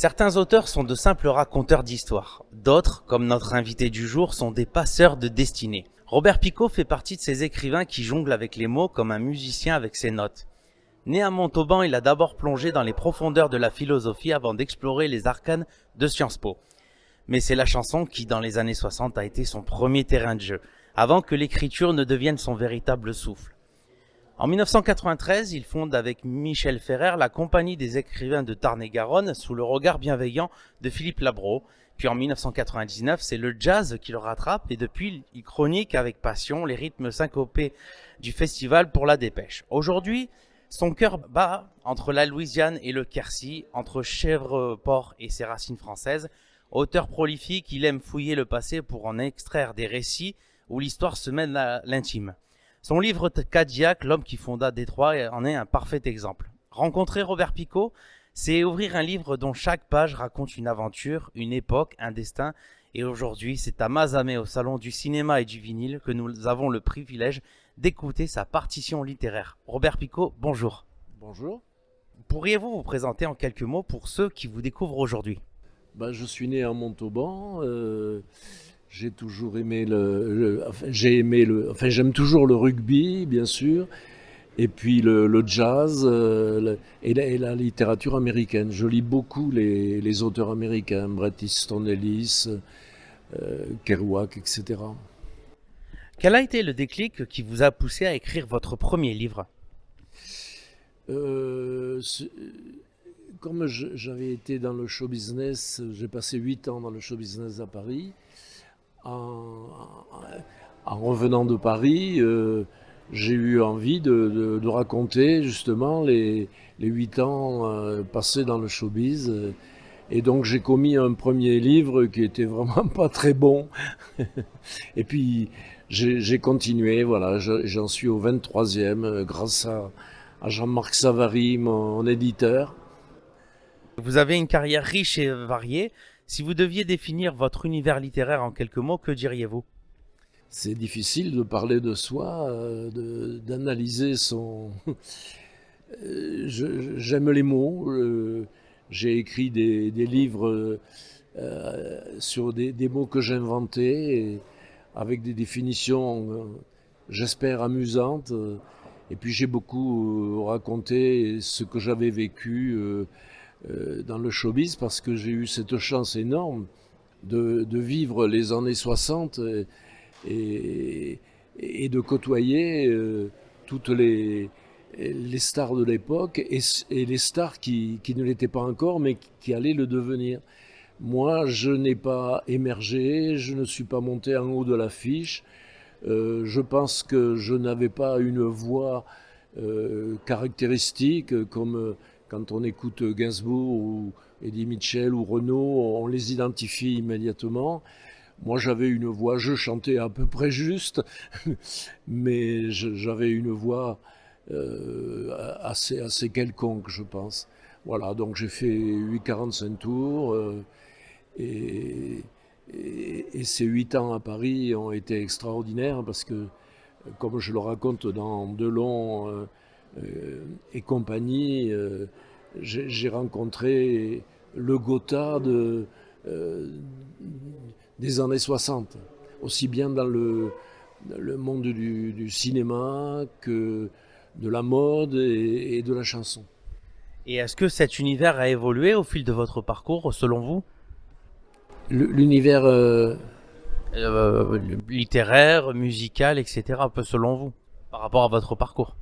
Certains auteurs sont de simples raconteurs d'histoires. D'autres, comme notre invité du jour, sont des passeurs de destinée. Robert Picot fait partie de ces écrivains qui jonglent avec les mots comme un musicien avec ses notes. Né à Montauban, il a d'abord plongé dans les profondeurs de la philosophie avant d'explorer les arcanes de Sciences Po. Mais c'est la chanson qui, dans les années 60, a été son premier terrain de jeu, avant que l'écriture ne devienne son véritable souffle. En 1993, il fonde avec Michel Ferrer la Compagnie des écrivains de Tarn-et-Garonne sous le regard bienveillant de Philippe Labro. Puis en 1999, c'est le jazz qui le rattrape et depuis, il chronique avec passion les rythmes syncopés du festival pour la Dépêche. Aujourd'hui, son cœur bat entre la Louisiane et le Quercy, entre Chèvreport et ses racines françaises. Auteur prolifique, il aime fouiller le passé pour en extraire des récits où l'histoire se mène à l'intime. Son livre Cadillac, l'homme qui fonda Détroit, en est un parfait exemple. Rencontrer Robert Picot, c'est ouvrir un livre dont chaque page raconte une aventure, une époque, un destin. Et aujourd'hui, c'est à Mazamet, au Salon du cinéma et du vinyle, que nous avons le privilège d'écouter sa partition littéraire. Robert Picot, bonjour. Bonjour. Pourriez-vous vous présenter en quelques mots pour ceux qui vous découvrent aujourd'hui ? Je suis né à Montauban. J'ai toujours aimé j'aime toujours le rugby, bien sûr, et puis le jazz et la littérature américaine. Je lis beaucoup les auteurs américains, Bret Easton Ellis, Kerouac, etc. Quel a été le déclic qui vous a poussé à écrire votre premier livre ? Comme j'avais été dans le show business, j'ai passé 8 ans dans le show business à Paris. En revenant de Paris, j'ai eu envie de raconter justement les 8 ans passés dans le showbiz. Et donc j'ai commis un premier livre qui était vraiment pas très bon. Et puis j'ai continué, voilà, j'en suis au 23e grâce à Jean-Marc Savary, mon éditeur. Vous avez une carrière riche et variée. Si vous deviez définir votre univers littéraire en quelques mots, que diriez-vous ? C'est difficile de parler de soi, d'analyser son... J'aime les mots. J'ai écrit des livres sur des mots que j'ai inventés, avec des définitions, j'espère, amusantes. Et puis j'ai beaucoup raconté ce que j'avais vécu dans le showbiz, parce que j'ai eu cette chance énorme de vivre les années 60 et de côtoyer toutes les stars de l'époque et les stars qui ne l'étaient pas encore mais qui allaient le devenir. Moi, je n'ai pas émergé, je ne suis pas monté en haut de l'affiche. Je pense que je n'avais pas une voix caractéristique comme quand on écoute Gainsbourg ou Eddie Mitchell ou Renaud, on les identifie immédiatement. Moi, j'avais une voix, je chantais à peu près juste, mais j'avais une voix assez quelconque, je pense. Voilà, donc j'ai fait 8,45 tours et ces 8 ans à Paris ont été extraordinaires parce que, comme je le raconte dans Delon et compagnie, j'ai rencontré le Gotha des années 60, aussi bien dans le monde du cinéma que de la mode et de la chanson. Et est-ce que cet univers a évolué au fil de votre parcours, selon vous ? L'univers littéraire, musical, etc., un peu selon vous, par rapport à votre parcours ?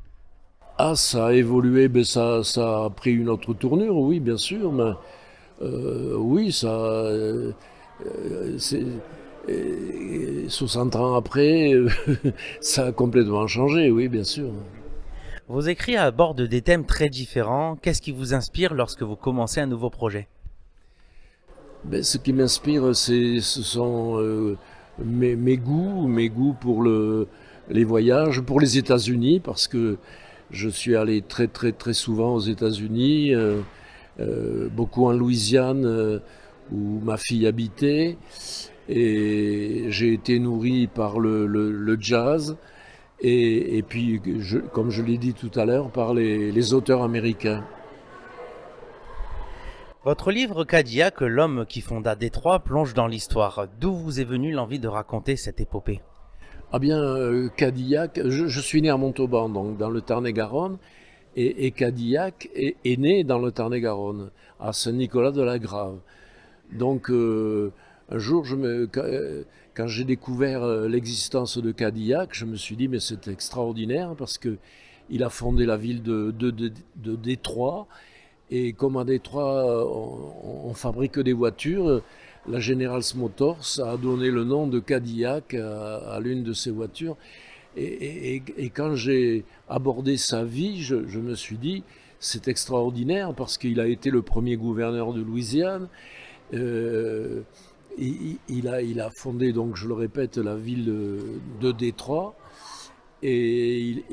Ça a évolué, ça a pris une autre tournure, oui, bien sûr, mais oui, c'est, 60 ans après, ça a complètement changé, oui, bien sûr. Vos écrits abordent des thèmes très différents. Qu'est-ce qui vous inspire lorsque vous commencez un nouveau projet ? Ce qui m'inspire, ce sont mes goûts pour les voyages, pour les États-Unis, parce que je suis allé très très très souvent aux États-Unis, beaucoup en Louisiane où ma fille habitait, et j'ai été nourri par le jazz et puis, comme je l'ai dit tout à l'heure, par les auteurs américains. Votre livre Cadillac, l'homme qui fonda Détroit, plonge dans l'histoire. D'où vous est venue l'envie de raconter cette épopée? Ah bien, Cadillac, je suis né à Montauban, donc dans le Tarn-et-Garonne, et Cadillac est né dans le Tarn-et-Garonne, à Saint-Nicolas-de-la-Grave. Donc, un jour, quand j'ai découvert l'existence de Cadillac, je me suis dit, mais c'est extraordinaire parce que il a fondé la ville de Détroit. Et comme à Détroit, on fabrique des voitures, la General Motors a donné le nom de Cadillac à l'une de ses voitures. Et quand j'ai abordé sa vie, je me suis dit, c'est extraordinaire parce qu'il a été le premier gouverneur de Louisiane. Euh, il a fondé, donc je le répète, la ville de Détroit. Et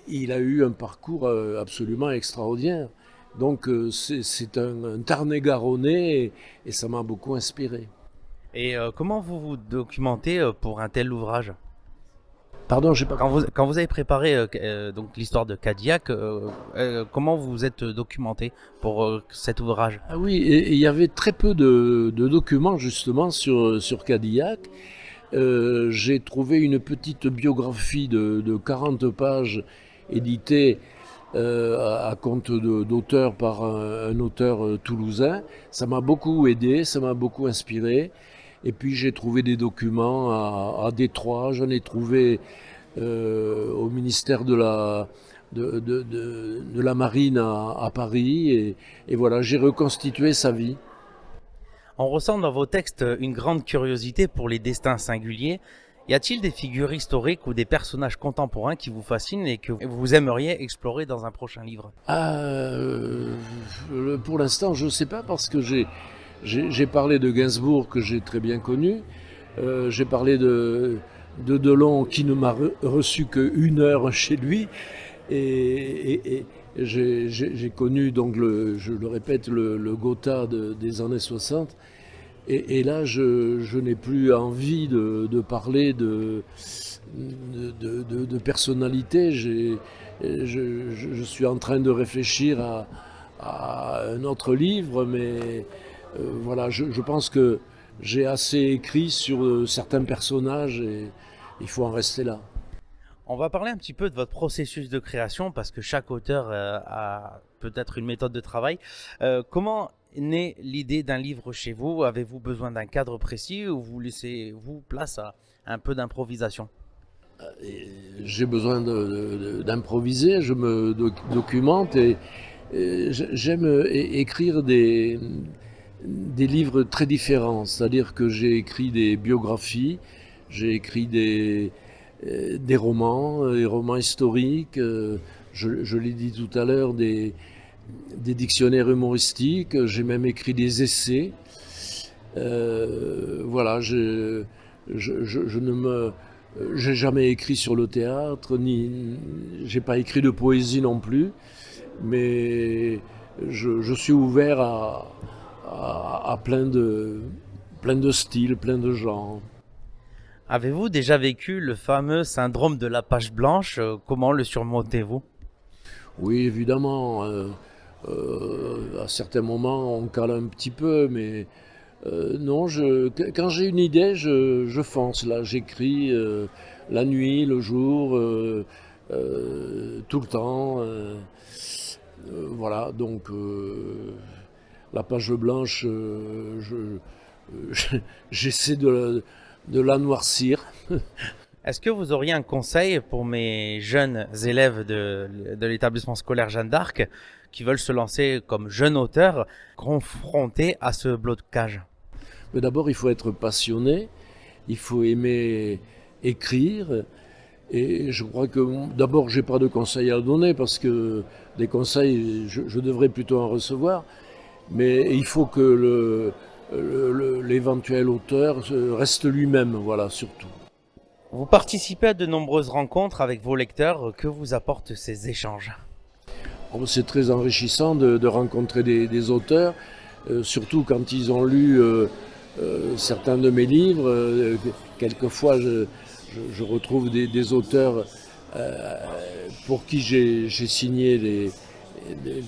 il a eu un parcours absolument extraordinaire. Donc c'est un Tarn-et-Garonnais et ça m'a beaucoup inspiré. Et comment vous vous documentez pour un tel ouvrage? Pardon, j'ai pas compris. Quand vous avez préparé donc l'histoire de Cadillac, comment vous vous êtes documenté pour cet ouvrage? Ah oui, et il y avait très peu de documents justement sur Cadillac. J'ai trouvé une petite biographie de 40 pages éditée à compte d'auteur par un auteur toulousain. Ça m'a beaucoup aidé, ça m'a beaucoup inspiré. Et puis j'ai trouvé des documents à Détroit, j'en ai trouvé au ministère de la Marine à Paris. Et voilà, j'ai reconstitué sa vie. On ressent dans vos textes une grande curiosité pour les destins singuliers. Y a-t-il des figures historiques ou des personnages contemporains qui vous fascinent et que vous aimeriez explorer dans un prochain livre? Ah, pour l'instant, je ne sais pas parce que j'ai parlé de Gainsbourg que j'ai très bien connu. J'ai parlé de Delon qui ne m'a reçu qu'une heure chez lui. Et j'ai connu, donc je le répète, le Gotha des années 60. Et là, je n'ai plus envie de parler de personnalité. Je suis en train de réfléchir à un autre livre, mais voilà, je pense que j'ai assez écrit sur certains personnages et il faut en rester là. On va parler un petit peu de votre processus de création parce que chaque auteur a peut-être une méthode de travail. Comment naît l'idée d'un livre chez vous? Avez-vous besoin d'un cadre précis ou vous laissez-vous place à un peu d'improvisation? J'ai besoin d'improviser, je me documente et j'aime écrire des livres très différents. C'est-à-dire que j'ai écrit des biographies, j'ai écrit des romans, des romans historiques, je l'ai dit tout à l'heure, des dictionnaires humoristiques, j'ai même écrit des essais. Voilà, je ne me... J'ai jamais écrit sur le théâtre, ni j'ai pas écrit de poésie non plus, mais je suis ouvert à plein de styles, plein de genres. Avez-vous déjà vécu le fameux syndrome de la page blanche? Comment le surmontez-vous? Oui, évidemment, à certains moments on cale un petit peu, mais non, quand j'ai une idée, je fonce. Là, j'écris la nuit, le jour, tout le temps. Voilà, donc la page blanche, j'essaie de la noircir. Est-ce que vous auriez un conseil pour mes jeunes élèves de l'établissement scolaire Jeanne d'Arc qui veulent se lancer comme jeunes auteurs confrontés à ce blocage? Mais d'abord, il faut être passionné, il faut aimer écrire. Et je crois que d'abord, j'ai pas de conseils à donner parce que des conseils, je devrais plutôt en recevoir. Mais il faut que l'éventuel auteur reste lui-même, voilà, surtout. Vous participez à de nombreuses rencontres avec vos lecteurs. Que vous apportent ces échanges? Oh, c'est très enrichissant de rencontrer des auteurs, surtout quand ils ont lu certains de mes livres. Quelquefois, je retrouve des auteurs pour qui j'ai signé des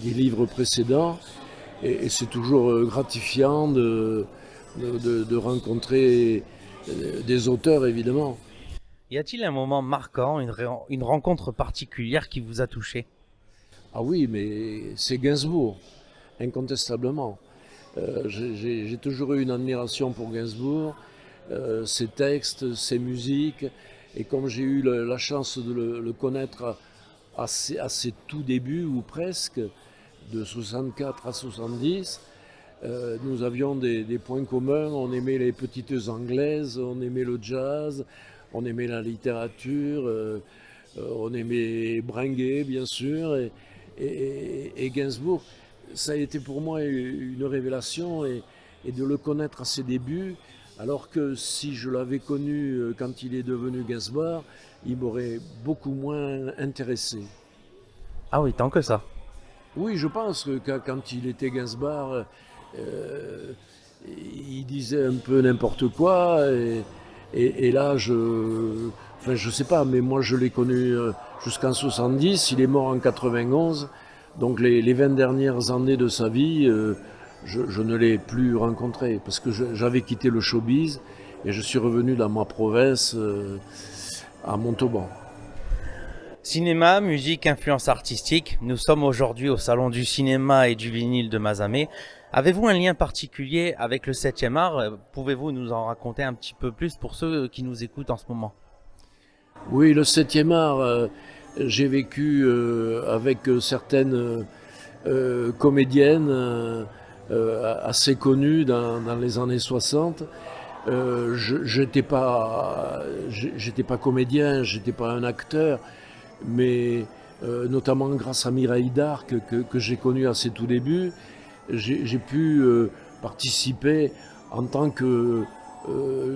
livres précédents. et c'est toujours gratifiant de rencontrer des auteurs, évidemment. Y a-t-il un moment marquant, une rencontre particulière qui vous a touché? Ah oui, mais c'est Gainsbourg, incontestablement. J'ai toujours eu une admiration pour Gainsbourg, ses textes, ses musiques, et comme j'ai eu la chance de le connaître à ses tout débuts, ou presque, de 64 à 70, nous avions des points communs. On aimait les petites anglaises, on aimait le jazz, on aimait la littérature, on aimait Bringuet, bien sûr, et Gainsbourg. Ça a été pour moi une révélation, et de le connaître à ses débuts, alors que si je l'avais connu quand il est devenu Gainsbourg, il m'aurait beaucoup moins intéressé. Ah oui, tant que ça. Oui, je pense que quand il était Gainsbourg, euh, il disait un peu n'importe quoi, et là, enfin, je sais pas, mais moi je l'ai connu jusqu'en 70, il est mort en 91, donc les 20 dernières années de sa vie, je ne l'ai plus rencontré, parce que j'avais quitté le showbiz, et je suis revenu dans ma province, à Montauban. Cinéma, musique, influence artistique. Nous sommes aujourd'hui au Salon du cinéma et du vinyle de Mazamet. Avez-vous un lien particulier avec le 7e art? Pouvez-vous nous en raconter un petit peu plus pour ceux qui nous écoutent en ce moment? Oui, le 7e art, j'ai vécu avec certaines comédiennes assez connues dans les années 60. J'étais pas comédien, j'étais pas un acteur, mais notamment grâce à Mireille d'Arc que j'ai connu à ses tout débuts, j'ai pu participer en tant que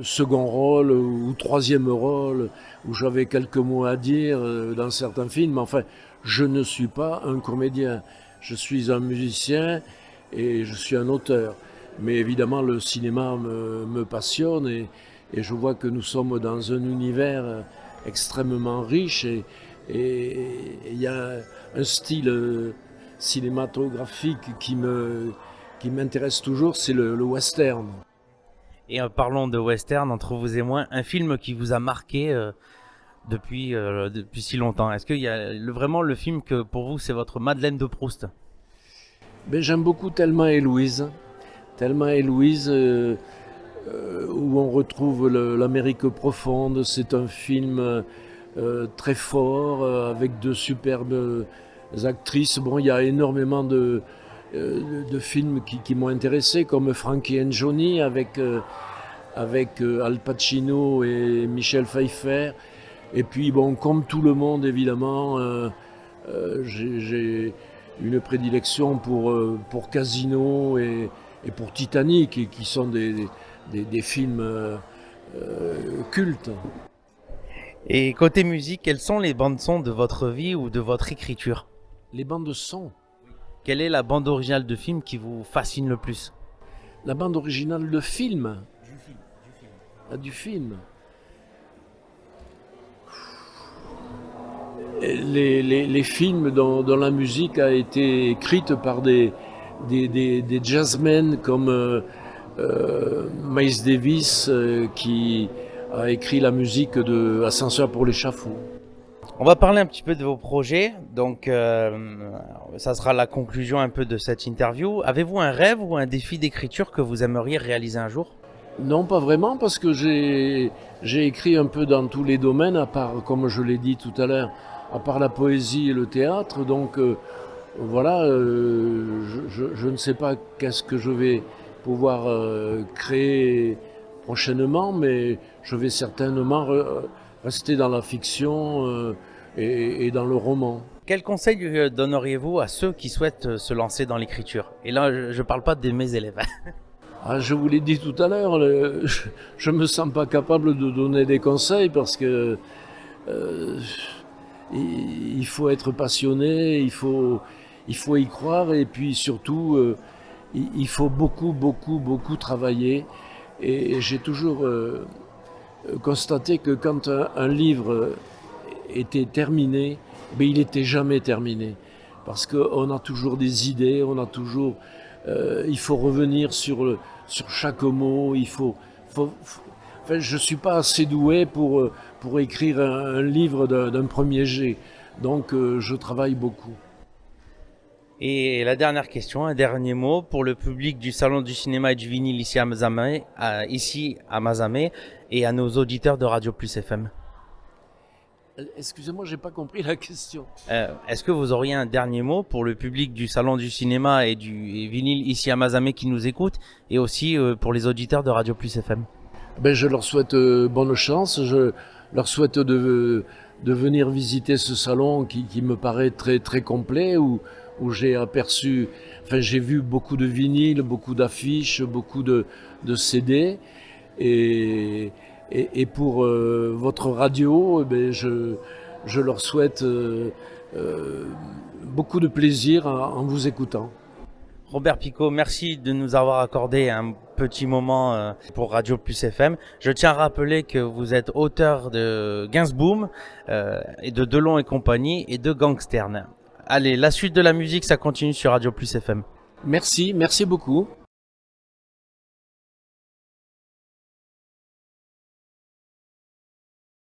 second rôle ou troisième rôle, où j'avais quelques mots à dire dans certains films. Enfin, je ne suis pas un comédien, je suis un musicien et je suis un auteur. Mais évidemment, le cinéma me passionne, et je vois que nous sommes dans un univers extrêmement riche, et il y a un style cinématographique qui m'intéresse toujours, c'est le western. Et parlons de western entre vous et moi, un film qui vous a marqué depuis si longtemps. Est-ce qu'il y a vraiment le film que pour vous c'est votre Madeleine de Proust? Ben, j'aime beaucoup Thelma et Louise. Thelma et Louise, où on retrouve l'Amérique profonde. C'est un film très fort, avec de superbes actrices. Bon, il y a énormément de films qui m'ont intéressé, comme Frankie and Johnny avec Al Pacino et Michel Pfeiffer. Et puis, bon, comme tout le monde, évidemment, j'ai une prédilection pour Casino et pour Titanic, et qui sont des films cultes. Et côté musique, quelles sont les bandes son de votre vie ou de votre écriture? Les bandes son. Quelle est la bande originale de film qui vous fascine le plus? La bande originale de film. Ah, du film. Les films dont la musique a été écrite par des jazzmen comme Miles Davis, qui a écrit la musique de Ascenseur pour l'échafaud. On va parler un petit peu de vos projets, donc ça sera la conclusion un peu de cette interview. Avez-vous un rêve ou un défi d'écriture que vous aimeriez réaliser un jour? Non, pas vraiment, parce que j'ai écrit un peu dans tous les domaines, à part, comme je l'ai dit tout à l'heure, à part la poésie et le théâtre. Donc voilà, je ne sais pas qu'est-ce que je vais pouvoir créer prochainement, mais je vais certainement rester dans la fiction et dans le roman. Quel conseil donneriez-vous à ceux qui souhaitent se lancer dans l'écriture? Et là, je ne parle pas de mes élèves. Ah, je vous l'ai dit tout à l'heure, je me sens pas capable de donner des conseils, parce que il faut être passionné, il faut y croire, et puis surtout il faut beaucoup travailler. Et j'ai toujours constaté que quand un livre était terminé, mais il n'était jamais terminé, parce qu'on a toujours des idées, on a toujours il faut revenir sur chaque mot, enfin, je suis pas assez doué pour écrire un livre d'un premier jet, donc je travaille beaucoup. Et la dernière question, un dernier mot pour le public du Salon du cinéma et du vinyle ici à Mazamet et à nos auditeurs de Radio Plus FM. Excusez-moi, j'ai pas compris la question. Est-ce que vous auriez un dernier mot pour le public du Salon du cinéma et du vinyle ici à Mazamet qui nous écoute et aussi pour les auditeurs de Radio Plus FM? Ben, je leur souhaite bonne chance. Je leur souhaite de venir visiter ce salon qui me paraît très très complet où j'ai aperçu, enfin j'ai vu beaucoup de vinyles, beaucoup d'affiches, beaucoup de CD et pour votre radio, ben, je leur souhaite beaucoup de plaisir en vous écoutant. Robert Picot, merci de nous avoir accordé un petit moment pour Radio Plus FM. Je tiens à rappeler que vous êtes auteur de Gainsboom et de Delon et compagnie et de Gangstern. Allez, la suite de la musique, ça continue sur Radio Plus FM. Merci beaucoup.